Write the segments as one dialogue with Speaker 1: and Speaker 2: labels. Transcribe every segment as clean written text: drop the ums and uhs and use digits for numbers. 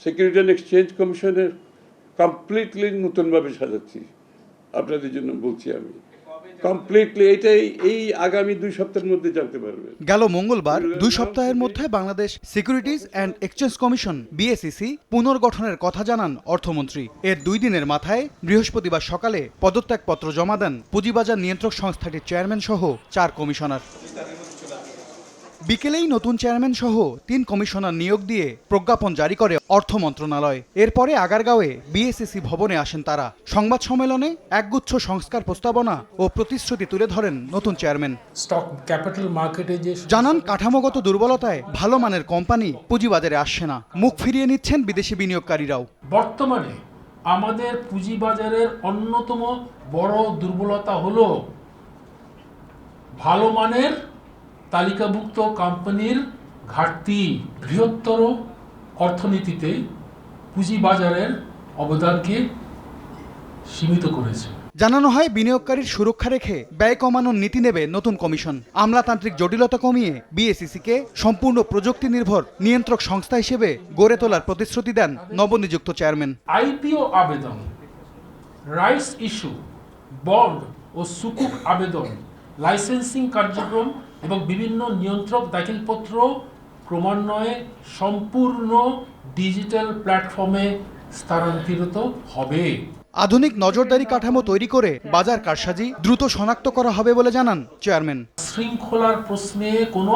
Speaker 1: Security and exchange কমিশনের completely নতুনভাবে সাজাচ্ছি, আপনাদের জন্য বলছি আমি কমপ্লিটলি। এটাই এই আগামী 2 সপ্তাহের মধ্যে জানতে পারবেন।
Speaker 2: গেল মঙ্গলবার 2 সপ্তাহের মধ্যে Bangladesh securities and exchange commission BSEC পুনর্গঠনের কথা জানান অর্থমন্ত্রী। এর 2 দিনের মাথায় বৃহস্পতিবার সকালে পদত্যাগপত্র জমা দেন পুঁজিবাজার নিয়ন্ত্রক সংস্থাটির চেয়ারম্যান সহ 4 কমিশনার। বিকেলেই নতুন চেয়ারম্যান সহ 3 কমিশনার নিয়োগ দিয়ে প্রজ্ঞাপন জারি করে অর্থ মন্ত্রণালয়। এরপরে আগারগাঁওয়ে বিএসইসি ভবনে আসেন তারা। সংবাদ সম্মেলনে একগুচ্ছ সংস্কার প্রস্তাবনা ও প্রতিশ্রুতি তুলে ধরেন নতুন চেয়ারম্যান।
Speaker 3: স্টক ক্যাপিটাল মার্কেটে যে
Speaker 2: জানান কাঠামোগত দুর্বলতায় ভালো মানের কোম্পানি পুঁজিবাজারে আসছে না, মুখ ফিরিয়ে নিচ্ছেন বিদেশি বিনিয়োগকারীরাও।
Speaker 3: বর্তমানে আমাদের পুঁজিবাজারের অন্যতম বড় দুর্বলতা হলো ভালো মানের তালিকাভুক্ত কোম্পানির ঘাটতি। বৃহত্তর অর্থনীতিতে পুঁজিবাজারের অবদানকে সীমিত করেছে।
Speaker 2: জানানো হয় বিনিয়োগকারীর সুরক্ষা রেখে ব্যয় কমানোর নীতি নেবে নতুন কমিশন। আমলাতান্ত্রিক জটিলতা কমিয়ে বিএসইসিকে সম্পূর্ণ প্রযুক্তি নির্ভর নিয়ন্ত্রক সংস্থা হিসেবে গড়ে তোলার প্রতিশ্রুতি দেন নবনিযুক্ত চেয়ারম্যান।
Speaker 3: আইপিও আবেদন, রাইটস ইস্যু, বন্ড ও সুকুক আবেদন, লাইসেন্সিং কার্যক্রম এবং বিভিন্ন নিয়ন্ত্রক দাখিলপত্র ক্রমান্বয়ে সম্পূর্ণ ডিজিটাল প্ল্যাটফর্মে স্থানান্তরিত হবে।
Speaker 2: আধুনিক নজরদারি কাঠামো তৈরি করে বাজার কারসাজি দ্রুত শনাক্ত করা হবে বলে জানান চেয়ারম্যান।
Speaker 3: শৃঙ্খলার প্রশ্নে কোনো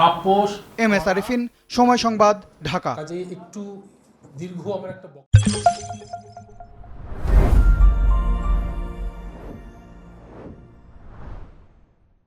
Speaker 3: আপোষ।
Speaker 2: MS আরিফিন, সময় সংবাদ, ঢাকা।
Speaker 3: কাজে একটু দীর্ঘ আমার একটা